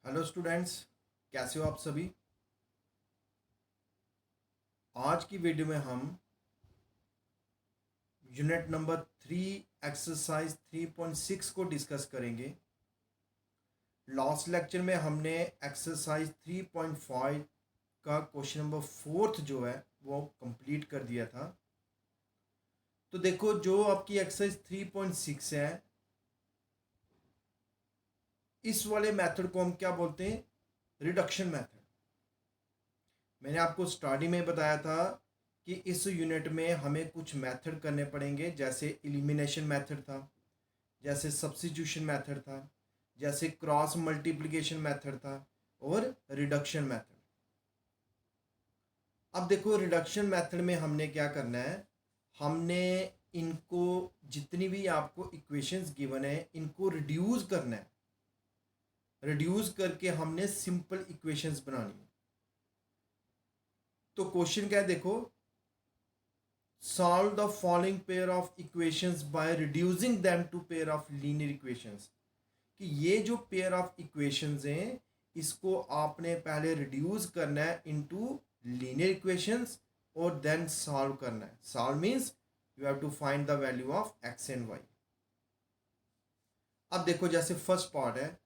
Hello students, कैसे हो आप सभी। आज की वीडियो में हम यूनिट नंबर 3 एक्सरसाइज 3.6 को डिस्कस करेंगे। लास्ट लेक्चर में हमने एक्सरसाइज 3.5 का क्वेश्चन नंबर फोर्थ जो है वो कंप्लीट कर दिया था। तो देखो, जो आपकी एक्सरसाइज 3.6 है, इस वाले मेथड को हम क्या बोलते हैं, रिडक्शन मेथड। मैंने आपको स्टार्टिंग में बताया था कि इस यूनिट में हमें कुछ मेथड करने पड़ेंगे, जैसे एलिमिनेशन मेथड था, जैसे सब्स्टिट्यूशन मेथड था, जैसे क्रॉस मल्टीप्लिकेशन मेथड था और रिडक्शन मेथड। अब देखो, रिडक्शन मेथड में हमने क्या करना है, हमने इनको, जितनी भी आपको इक्वेशंस गिवन है, इनको रिड्यूस करना है। रिड्यूस करके हमने सिंपल इक्वेशंस बनानी है। तो क्वेश्चन क्या है, देखो, solve the following pair of equations by reducing them to pair of linear equations। कि ये जो पेयर ऑफ इक्वेशंस हैं, इसको आपने पहले रिड्यूस करना है इनटू लीनियर इक्वेशंस और देन सॉल्व करना है। Solve means you have to find the value of X and Y. अब देखो, जैसे फर्स्ट पार्ट है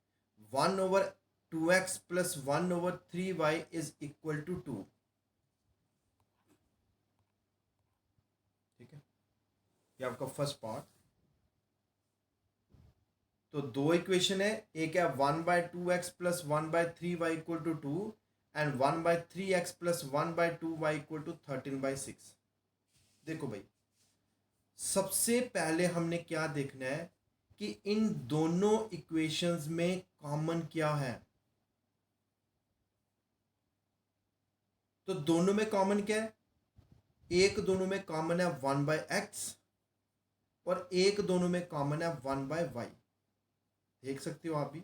1/2x plus 1/3y is equal to 2। ठीक है, ये आपका फर्स्ट पार्ट। तो दो इक्वेशन है, एक है 1/2x plus 1/3y equal to 2 and 1/3x plus 1/2y equal to 13/6। देखो भाई, सबसे पहले हमने क्या देखना है कि इन दोनों इक्वेशंस में कॉमन क्या है। तो दोनों में कॉमन क्या है, एक दोनों में कॉमन है 1/x और एक दोनों में कॉमन है 1/y। देख सकते हो आप भी,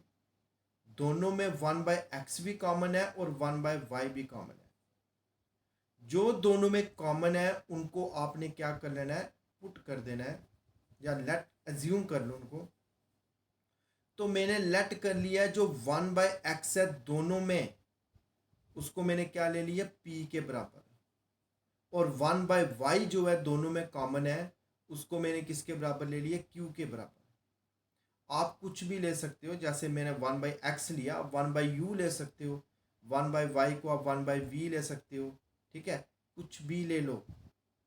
दोनों में 1/x भी कॉमन है और 1/y भी कॉमन है। जो दोनों में कॉमन है उनको आपने क्या कर लेना है, पुट कर देना है, या लेट एज्यूम कर लो उनको। तो मैंने लेट कर लिया, जो 1/x है दोनों में, उसको मैंने क्या ले लिया, p के बराबर। और 1/y जो है दोनों में कॉमन है, उसको मैंने किसके बराबर ले लिया, q के बराबर। आप कुछ भी ले सकते हो, जैसे मैंने 1/x लिया, 1/u ले सकते हो, 1/y को आप 1/v ले सकते हो। ठीक है, कुछ भी ले लो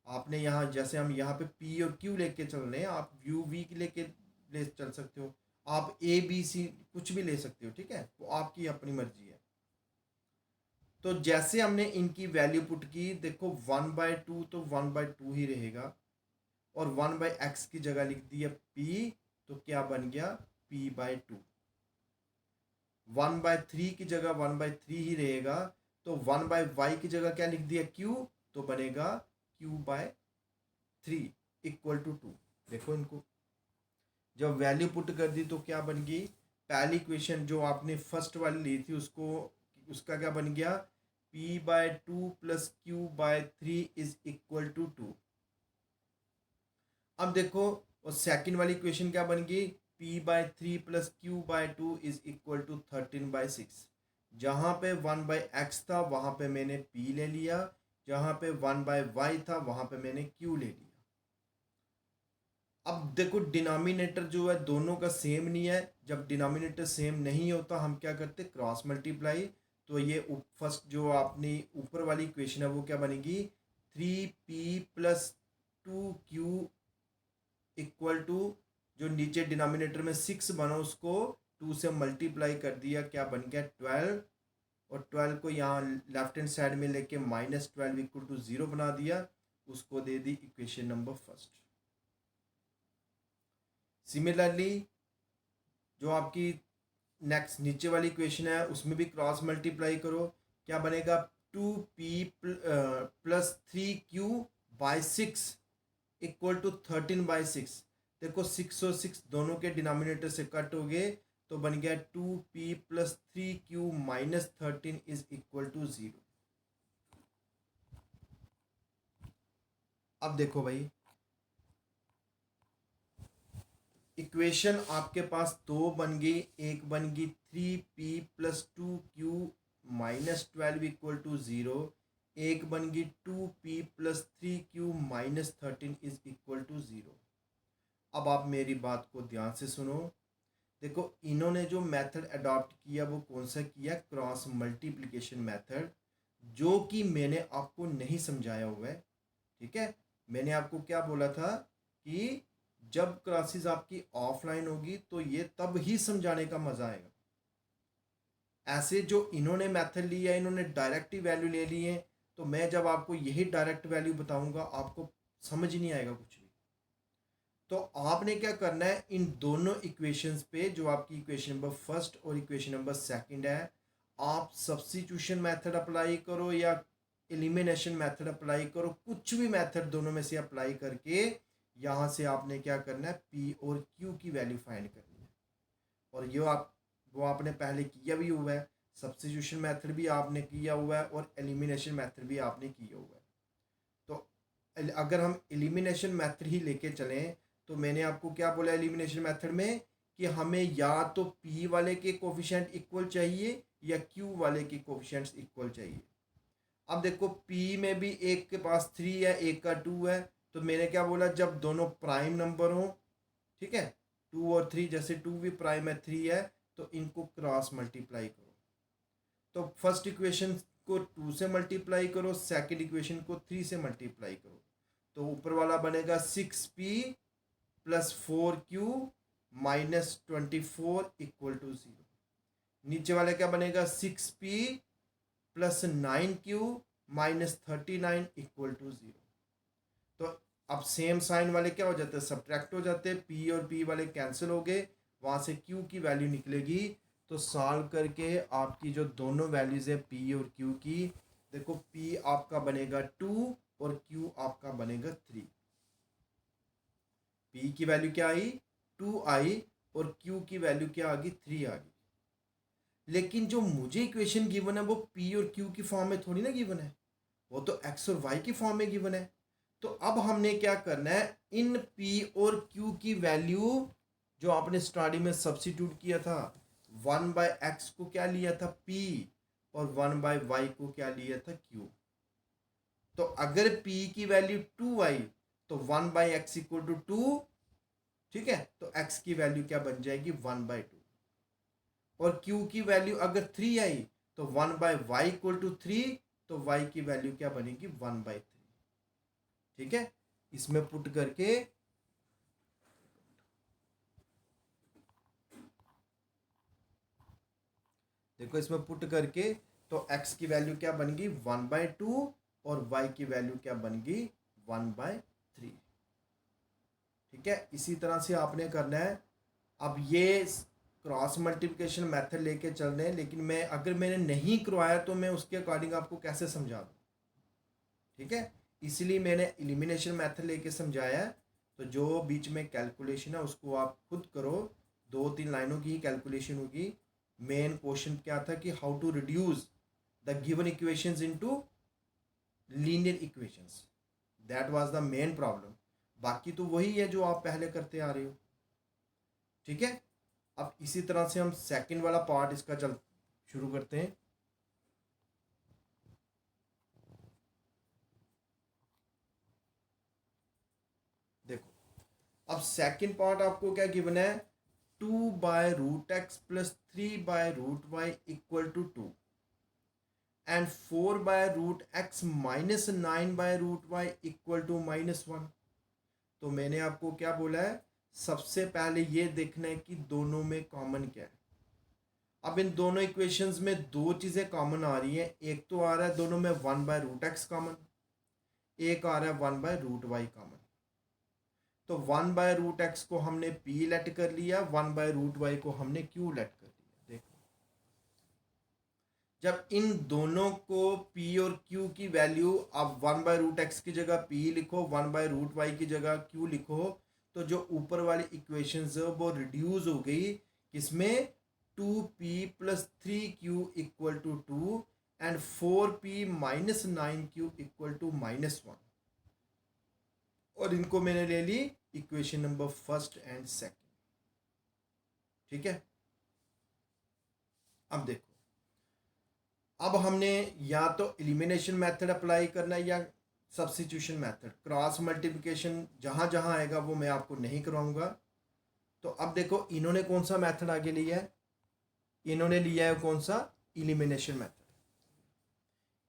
आपने। यहाँ जैसे हम यहाँ पे p और q लेके चल रहे हैं, आप u v लेके ले चल सकते हो, आप a b c कुछ भी ले सकते हो। ठीक है, वो आपकी अपनी मर्जी है। तो जैसे हमने इनकी वैल्यू पुट की, देखो 1/2 तो 1/2 ही रहेगा, और 1/x की जगह लिख दिया p, तो क्या बन गया, p/2। 1/3 की जगह 1/3 ही रहेगा, तो 1/y की जगह क्या लिख दिया, q, तो बनेगा q/3 इक्वल टू 2। देखो इनको जब वैल्यू पुट कर दी तो क्या बन गई, पहली इक्वेशन जो आपने फर्स्ट वाली ली थी उसको, उसका क्या बन गया, p/2 plus q/3 is equal to 2। अब देखो, और सेकंड वाली इक्वेशन क्या बन गई, p/3 plus q/2 is equal to 13/6। जहां पे 1/x था वहां पे मैंने p ले लिया, जहां पे 1/y था वहां पे मैंने q ले लिया। अब देखो, डिनोमिनेटर जो है दोनों का सेम नहीं है। जब डिनोमिनेटर सेम नहीं होता हम क्या करते, क्रॉस मल्टीप्लाई। तो ये फर्स्ट जो आपने ऊपर वाली इक्वेशन है वो क्या बनेगी, 3p plus 2q equal to, जो नीचे डिनोमिनेटर में 6 बना उसको 2 से मल्टीप्लाई कर दिया, क्या बन गया 12। और 12 को यहाँ लेफ्ट हैंड साइड में लेके -12 इक्वल टू 0 बना दिया, उसको दे दी इक्वेशन नंबर फर्स्ट। सिमिलरली जो आपकी नेक्स्ट नीचे वाली इक्वेशन है उसमें भी क्रॉस मल्टीप्लाई करो, क्या बनेगा, 2p plus 3q/6 equal to 13/6। देखो 6 और 6 दोनों के डिनोमिनेटर से कट हो गए, तो बन गया 2p plus 3q minus 13 is equal to 0। अब देखो भाई, इक्वेशन आपके पास दो बन गई, एक बन गई 3p+2q -12 इक्वल टू 0, एक बन गई 2p+3q -13 इज इक्वल टू 0। अब आप मेरी बात को ध्यान से सुनो। देखो इन्होंने जो मेथड अडॉप्ट किया वो कौन सा किया, क्रॉस मल्टीप्लिकेशन मेथड, जो कि मैंने आपको नहीं समझाया हुआ है। ठीक है, मैंने आपको क्या बोला था कि जब क्लासेस आपकी ऑफलाइन होगी तो ये तब ही समझाने का मजा आएगा। ऐसे जो इन्होंने मेथड लिया, इन्होंने डायरेक्ट ही वैल्यू ले ली है, तो मैं जब आपको यही डायरेक्ट वैल्यू बताऊंगा आपको समझ ही नहीं आएगा कुछ भी। तो आपने क्या करना है, इन दोनों इक्वेशंस पे, जो आपकी इक्वेशन नंबर फर्स्ट और इक्वेशन नंबर सेकंड है, आप सब्स्टिट्यूशन मेथड अप्लाई करो या एलिमिनेशन मेथड अप्लाई करो, कुछ भी मेथड दोनों में से अप्लाई करके यहाँ से आपने क्या करना है, पी और क्यू की वैल्यू फाइंड करनी है। और ये वो आपने पहले किया भी हुआ है, सब्स्टिट्यूशन मेथड भी आपने किया हुआ है और एलिमिनेशन मेथड भी आपने किया हुआ है। तो अगर हम एलिमिनेशन मेथड ही लेके चलें तो मैंने आपको क्या बोला एलिमिनेशन मेथड में, कि हमें या तो p वाले के कोफिशिएंट इक्वल चाहिए या q वाले के कोफिशिएंट्स इक्वल चाहिए। अब देखो p में भी एक के पास 3 है, एक का 2 है, तो मैंने क्या बोला, जब दोनों प्राइम नंबर हो, ठीक है, 2 और 3, जैसे 2 भी प्राइम है 3 है, तो इनको क्रॉस मल्टीप्लाई करो। तो फर्स्ट इक्वेशन को 2 से मल्टीप्लाई करो, सेकंड इक्वेशन को 3 से मल्टीप्लाई करो, तो ऊपर वाला बनेगा 6p+4q -24 इक्वल टू 0। नीचे वाला क्या बनेगा, 6p+9q -39 इक्वल टू 0। तो अब सेम साइन वाले क्या हो जाते हैं, सब्ट्रैक्ट हो जाते हैं, p और p वाले कैंसिल हो गए, वहाँ से q की वैल्यू निकलेगी। तो सॉल्व करके आपकी जो दोनों वैल्यूज़ है p और q की, देखो p आपका बनेगा 2 और q आपका बनेगा 3। p की वैल्यू क्या आई, 2 आई, और q की वैल्यू क्या आ गई, 3 आ गई। लेकिन जो मुझे इक्वेशन गिवन है वो p और q की फॉर्म में थोड़ी ना गिवन है, वो तो x और y की फॉर्म में गिवन है। तो अब हमने क्या करना है, इन p और q की वैल्यू जो आपने स्टार्टिंग में सब्स्टिट्यूट किया था, 1/x को क्या लिया था p और 1/y को क्या लिया था q। तो अगर p की वैल्यू 2 आई तो 1/x इक्वल टू 2, ठीक है, तो x की वैल्यू क्या बन जाएगी, 1/2। और q की वैल्यू अगर 3 आई तो 1/y इक्वल टू 3, तो y की वैल्यू क्या बनेगी, 1/3। ठीक है, इसमें पुट करके देखो, इसमें पुट करके तो x की वैल्यू क्या बन गई, 1/2, और y की वैल्यू क्या बन गई, 1/3। ठीक है, इसी तरह से आपने करना है। अब ये क्रॉस मल्टीप्लिकेशन मेथड लेके चल रहे हैं, लेकिन अगर मैंने नहीं करवाया तो मैं उसके अकॉर्डिंग आपको कैसे समझा दूँ। ठीक है, इसलिए मैंने एलिमिनेशन मेथड लेके समझाया है। तो जो बीच में कैलकुलेशन है उसको आप खुद करो, 2-3 लाइनों की ही कैलकुलेशन होगी। मेन क्वेश्चन क्या था कि how to reduce the given equations into linear equations, that was the main problem. बाकी तो वही है जो आप पहले करते आ रहे हो। ठीक है, अब इसी तरह से हम सेकंड वाला पार्ट इसका शुरू करते हैं। देखो अब सेकंड पार्ट आपको क्या गिवन है, 2/√x + 3/√y equal to 2 and 4/√x - 9/√y equal to -1। तो मैंने आपको क्या बोला है, सबसे पहले ये देखना है कि दोनों में कॉमन क्या है। अब इन दोनों इक्वेशंस में दो चीज़ें कॉमन आ रही हैं, एक तो आ रहा है दोनों में 1/√x कॉमन, एक आ रहा है 1/√y कॉमन। तो 1/√x को हमने p लेट कर लिया, 1/√y को हमने q लेट कर लिया। देखो जब इन दोनों को p और q की वैल्यू, अब 1/√x की जगह p लिखो, 1/√y की जगह q लिखो, तो जो ऊपर वाली इक्वेशंस है वो रिड्यूस हो गई किसमें, 2p+3q equal to 2 and 4p - 9q equal to -1। और इनको मैंने ले ली equation number first and second. ठीक है, अब देखो, अब हमने या तो एलिमिनेशन मेथड अप्लाई करना है या सब्स्टिट्यूशन मेथड। क्रॉस मल्टीप्लिकेशन जहाँ जहाँ आएगा वो मैं आपको नहीं करवाऊंगा। तो अब देखो इन्होंने कौन सा मेथड आगे लिया है, इन्होंने लिया है कौन सा, एलिमिनेशन मेथड।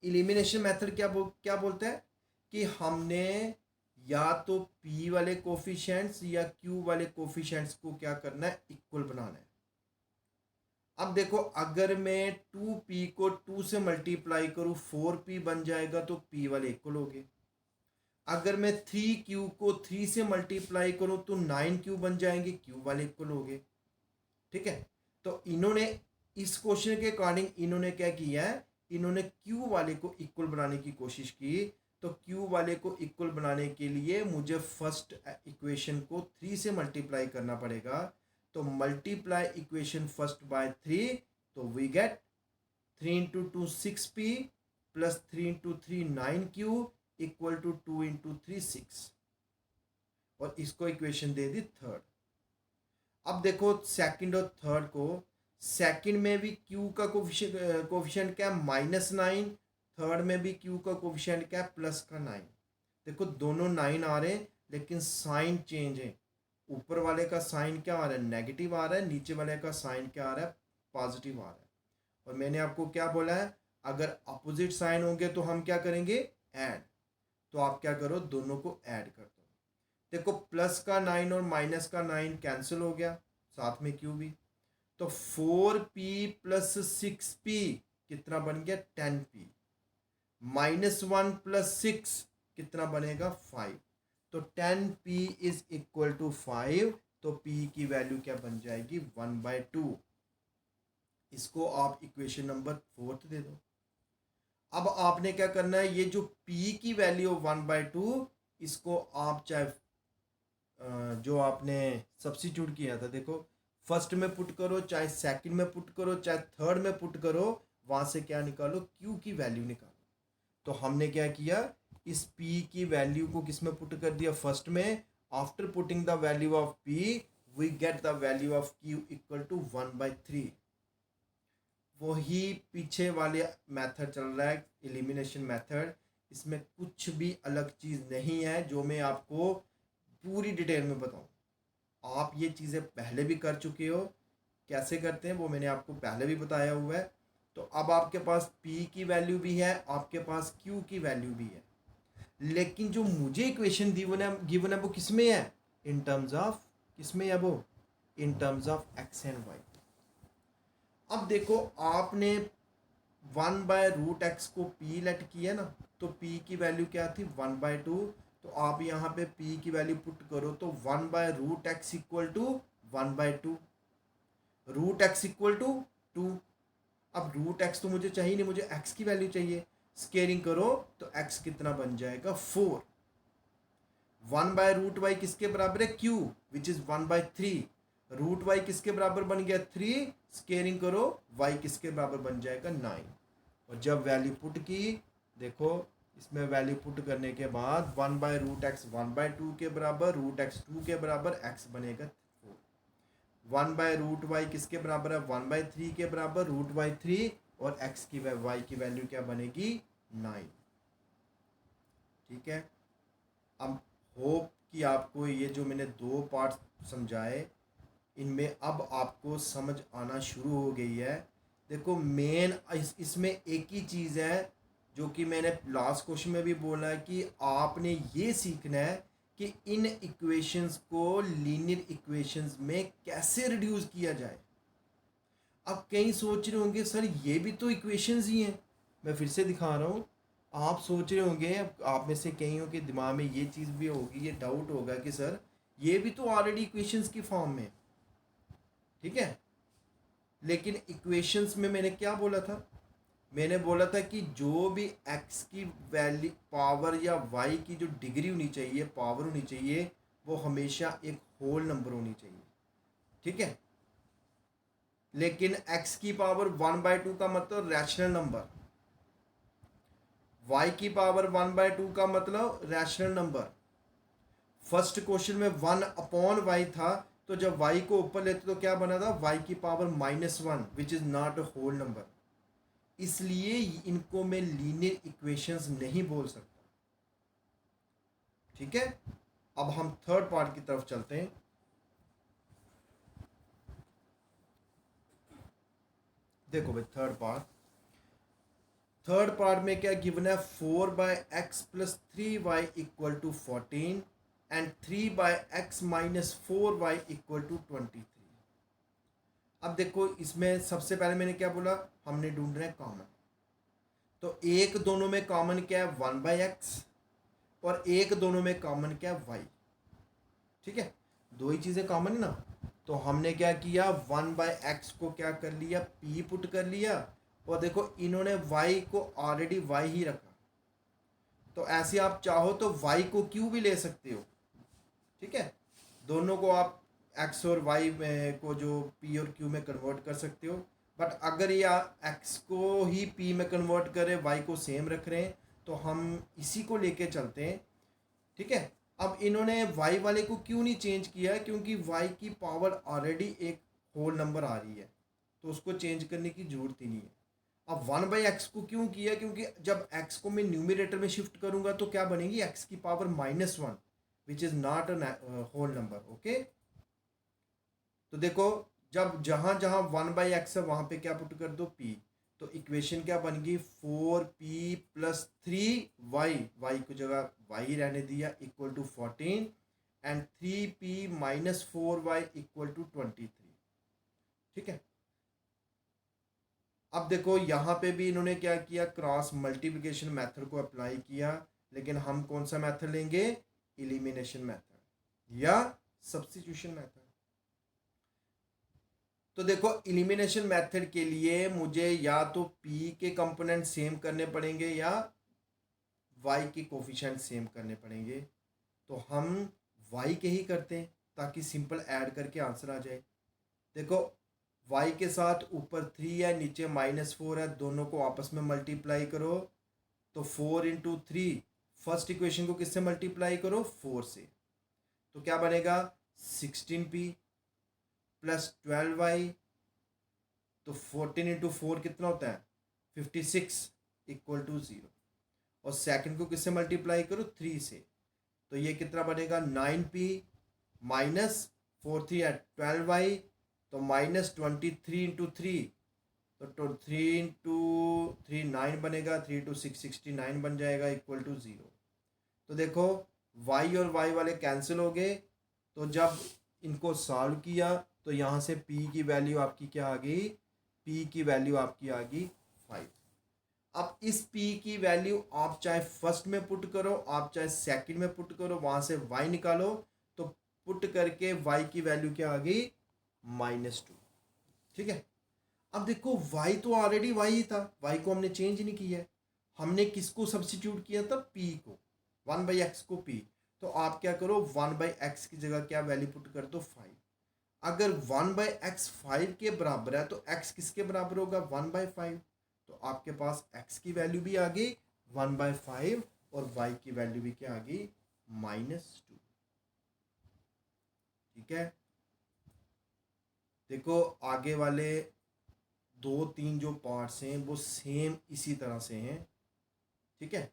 एलिमिनेशन मेथड क्या बोलता है कि हमने या तो p वाले कोफिशिएंट्स या q वाले कोफिशिएंट्स को क्या करना है, इक्वल बनाना है। अब देखो अगर मैं 2p को 2 से मल्टीप्लाई करूं 4p बन जाएगा, तो p वाले इक्वल हो गए। अगर मैं 3q को 3 से मल्टीप्लाई करूं तो 9q बन जाएंगे, q वाले इक्वल हो गए। ठीक है, तो इन्होंने इस क्वेश्चन के अकॉर्डिंग इन्होंने क्या किया है, इन्होंने q वाले को इक्वल बनाने की कोशिश की। तो q वाले को इक्वल बनाने के लिए मुझे फर्स्ट इक्वेशन को 3 से मल्टीप्लाई करना पड़ेगा। तो मल्टीप्लाई इक्वेशन फर्स्ट बाय 3, तो we get 3 into 2 6p plus 3 into 3 9q equal to 2 into 3 6, और इसको इक्वेशन दे दी थर्ड। अब देखो सेकंड और थर्ड को, सेकंड में भी q का कोफिशिएंट क्या है, -9, थर्ड में भी q का कोफिशिएंट क्या है, +9। देखो दोनों 9 आ रहे हैं लेकिन साइन चेंज है। ऊपर वाले का साइन क्या आ रहा है, नेगेटिव आ रहा है, नीचे वाले का साइन क्या आ रहा है, पॉजिटिव आ रहा है। और मैंने आपको क्या बोला है, अगर अपोजिट साइन होंगे तो हम क्या करेंगे, ऐड। तो आप क्या करो, दोनों को ऐड कर दो। देखो प्लस का 9 और माइनस का 9 कैंसिल हो गया, साथ में क्यू भी। तो 4p प्लस 6p कितना बन गया, 10p। -1 प्लस 6 कितना बनेगा, 5। तो 10p इज इक्वल टू 5। तो p की वैल्यू क्या बन जाएगी, 1/2। इसको आप इक्वेशन नंबर 4 दे दो। अब आपने क्या करना है, ये जो p की वैल्यू 1/2, इसको आप चाहे जो आपने सब्स्टिट्यूट किया था, देखो फर्स्ट में पुट करो, चाहे सेकंड में पुट करो, चाहे थर्ड में पुट करो, वहां से क्या निकालो, q की वैल्यू निकालो। तो हमने क्या किया, इस p की वैल्यू को किस में पुट कर दिया, फर्स्ट में। After putting the value of p we get the value of q equal to 1/3। वही पीछे वाले मेथड चल रहा है, एलिमिनेशन मेथड। इसमें कुछ भी अलग चीज़ नहीं है जो मैं आपको पूरी डिटेल में बताऊं। आप ये चीज़ें पहले भी कर चुके हो, कैसे करते हैं वो मैंने आपको पहले भी बताया हुआ है। तो अब आपके पास p की वैल्यू भी है, आपके पास q की वैल्यू भी है, लेकिन जो मुझे इक्वेशन गिवन है वो किस में है, इन टर्म्स ऑफ, किस में है वो, in terms of x and y। अब देखो आपने 1/√x को p लेट किया ना, तो p की वैल्यू क्या थी, 1/2। तो आप यहाँ पे p की वैल्यू पुट करो तो 1/√x equal to 1/2, √x equal to 2। अब √x तो मुझे चाहिए नहीं, मुझे x की वैल्यू चाहिए। स्केलिंग करो तो x कितना बन जाएगा, 4। 1/√y किसके बराबर है, q विच इज 1/3। √y किसके बराबर बन गया, 3। स्केलिंग करो, y किसके बराबर बन जाएगा, 9। और जब वैल्यू पुट की, देखो इसमें वैल्यू पुट करने के बाद 1/√x 1/2 के बराबर, √x 2 के बराबर, x बनेगा 4। 1/√y किसके बराबर है, 1/3 के बराबर, √y3, और x की y की वैल्यू क्या बनेगी, 9। ठीक है, अब होप कि आपको ये जो मैंने 2 पार्ट समझाए, इनमें अब आपको समझ आना शुरू हो गई है। देखो मेन इसमें एक ही चीज़ है जो कि मैंने लास्ट क्वेश्चन में भी बोला है कि आपने ये सीखना है कि इन इक्वेशंस को लीनियर इक्वेशंस में कैसे रिड्यूस किया जाए। अब कई सोच रहे होंगे सर ये भी तो इक्वेशंस ही हैं, मैं फिर से दिखा रहा हूँ। आप सोच रहे होंगे, आप में से कईयों के दिमाग में ये चीज़ भी होगी, ये डाउट होगा कि सर ये भी तो ऑलरेडी इक्वेशंस की फॉर्म में। ठीक है, लेकिन इक्वेशंस में मैंने क्या बोला था, मैंने बोला था कि जो भी x की वैल्यू पावर या y की जो डिग्री होनी चाहिए, पावर होनी चाहिए, वो हमेशा एक होल नंबर होनी चाहिए। ठीक है, लेकिन x की पावर 1/2 का मतलब रैशनल नंबर, y की पावर 1/2 का मतलब रैशनल नंबर। फर्स्ट क्वेश्चन में 1/y था, तो जब y को ऊपर लेते तो क्या बना था, y की power -1 which is not a whole number, इसलिए इनको मैं लीनियर इक्वेशंस नहीं बोल सकता। ठीक है, अब हम थर्ड पार्ट की तरफ चलते हैं। देखो भाई थर्ड पार्ट में क्या गिवन है, 4/x + 3y = 14 and 3/x - 4y = 23। अब देखो इसमें सबसे पहले मैंने क्या बोला, हमने ढूंढ रहे हैं कॉमन। तो एक दोनों में कॉमन क्या है, 1/x, और एक दोनों में कॉमन क्या है, y। ठीक है, दो ही चीज़ें कॉमन है ना। तो हमने क्या किया, 1/x को क्या कर लिया, p पुट कर लिया, और देखो इन्होंने y को ऑलरेडी y ही रखा, तो ऐसे आप चाहो तो y को q भी ले सकते हो। ठीक है, दोनों को आप x और y में को जो p और q में कन्वर्ट कर सकते हो, बट अगर ये x को ही p में कन्वर्ट करें, y को सेम रख रहे हैं, तो हम इसी को लेके चलते हैं। ठीक है, अब इन्होंने y वाले को क्यों नहीं चेंज किया, क्योंकि y की पावर ऑलरेडी एक होल नंबर आ रही है, तो उसको चेंज करने की जरूरत ही नहीं है। अब 1/x को क्यों किया, क्योंकि जब x को मैं न्यूमिनेटर में शिफ्ट करूंगा तो क्या बनेगी, x की power -1 which is not a whole number. Okay, तो देखो जब जहां जहां 1/x है वहां पे क्या पुट कर दो, p। तो इक्वेशन क्या बन गई, 4p + 3y, y को जगह y रहने दिया, = 14 एंड 3p - 4y = 23। ठीक है, अब देखो यहाँ पे भी इन्होंने क्या किया, क्रॉस मल्टीप्लिकेशन मेथड को अप्लाई किया, लेकिन हम कौन सा मेथड लेंगे, एलिमिनेशन मेथड या सब्स्टिट्यूशन मेथड। तो देखो एलिमिनेशन मेथड के लिए मुझे या तो p के कंपोनेंट सेम करने पड़ेंगे या y के कोफिशिएंट सेम करने पड़ेंगे, तो हम y के ही करते हैं ताकि सिंपल ऐड करके आंसर आ जाए। देखो y के साथ ऊपर 3 है, नीचे -4 है, दोनों को आपस में मल्टीप्लाई करो, तो 4 × 3, फर्स्ट इक्वेशन को किससे मल्टीप्लाई करो, 4 से, तो क्या बनेगा, 16p + 12y, तो 14 × 4 कितना होता है, 56 = 0, और सेकंड को किससे मल्टीप्लाई करो, 3 से, तो ये कितना बनेगा, 9p -4 3 है 12y, तो -23 × 3, तो 3 × 3 9 बनेगा, 3 × 6 69 बन जाएगा, = 0। तो देखो y और y वाले कैंसिल हो गए, तो जब इनको सॉल्व किया तो यहाँ से p की वैल्यू आपकी क्या आ गई, p की वैल्यू आपकी आ गई 5। अब इस p की वैल्यू आप चाहे फर्स्ट में पुट करो, आप चाहे सेकंड में पुट करो, वहाँ से y निकालो, तो पुट करके y की वैल्यू क्या आ गई, -2। ठीक है, अब देखो y तो ऑलरेडी y ही था, y को हमने चेंज नहीं किया है, हमने किसको सब्स्टिट्यूट किया था, p को, 1/x को p। तो आप क्या करो, 1/x की जगह क्या वैल्यू पुट कर दो, 5। अगर 1/x 5 के बराबर है तो x किसके बराबर होगा, 1/5। तो आपके पास x की वैल्यू भी आ गई 1/5 और y की वैल्यू भी क्या आ गई, -2। ठीक है, देखो आगे वाले 2 3 जो पार्ट्स हैं वो सेम इसी तरह से हैं। ठीक है,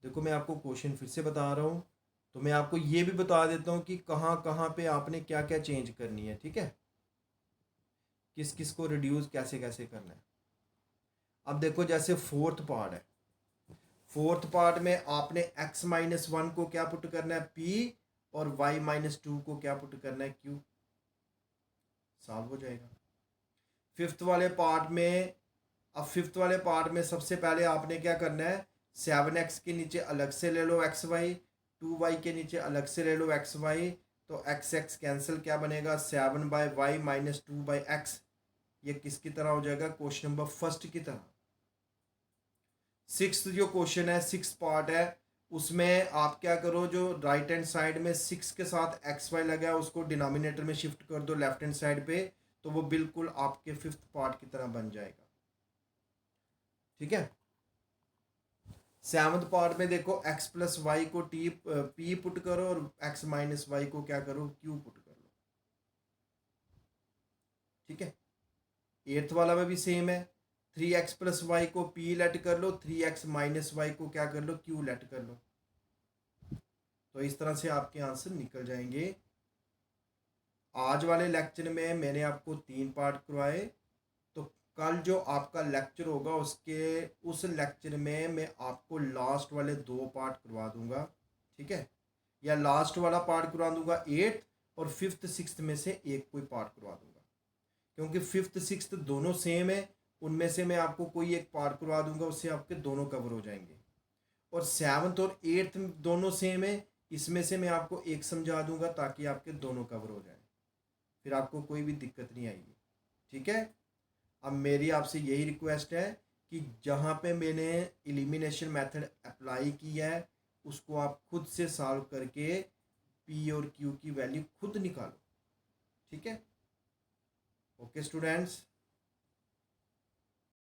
देखो मैं आपको क्वेश्चन फिर से बता रहा हूँ, तो मैं आपको ये भी बता देता हूँ कि कहाँ कहाँ पे आपने क्या क्या चेंज करनी है। ठीक है, किस किस को रिड्यूस कैसे कैसे करना है। अब देखो जैसे फोर्थ पार्ट है, फोर्थ पार्ट में आपने x-1 को क्या पुट करना है, p, और y-2 को क्या पुट करना है, q। सॉल्व हो जाएगा। फिफ्थ वाले पार्ट में, अब फिफ्थ वाले पार्ट में सबसे पहले आपने क्या करना है, 7x के नीचे अलग से ले लो xy, 2y के नीचे अलग से ले लो xy, तो x कैंसिल, क्या बनेगा, 7/y - 2/x। ये किसकी तरह हो जाएगा, क्वेश्चन नंबर फर्स्ट की तरह। सिक्स जो क्वेश्चन है, सिक्स पार्ट है, उसमें आप क्या करो, जो राइट हैंड साइड में 6 के साथ xy लगा है उसको डिनोमिनेटर में शिफ्ट कर दो लेफ्ट हैंड साइड पे, तो वो बिल्कुल आपके फिफ्थ पार्ट की तरह बन जाएगा। ठीक है, सेवंथ पार्ट में देखो x + y को p पुट करो और x - y को क्या करो, q पुट कर लो। ठीक है। 8th वाला में भी सेम है, 3x प्लस वाई को p लेट कर लो, 3x माइनस वाई को क्या कर लो, q लेट कर लो। तो इस तरह से आपके आंसर निकल जाएंगे। आज वाले लेक्चर में मैंने आपको 3 पार्ट करवाए, तो कल जो आपका लेक्चर होगा उस लेक्चर में मैं आपको लास्ट वाले 2 पार्ट करवा दूंगा, ठीक है, या लास्ट वाला पार्ट करवा दूंगा 8th, और 5th 6th में से एक कोई पार्ट करवा दूंगा, क्योंकि 5th 6th दोनों सेम है, उनमें से मैं आपको कोई एक पार्ट करवा दूंगा, उससे आपके दोनों कवर हो जाएंगे। और 7th और 8th दोनों सेम है, इसमें से मैं आपको एक समझा दूंगा ताकि आपके दोनों कवर हो जाए, फिर आपको कोई भी दिक्कत नहीं आएगी, ठीक है। अब मेरी आपसे यही रिक्वेस्ट है कि जहाँ पे मैंने एलिमिनेशन मेथड अप्लाई किया है उसको आप खुद से सॉल्व करके पी और क्यू की वैल्यू खुद निकालो, ठीक है। Okay students.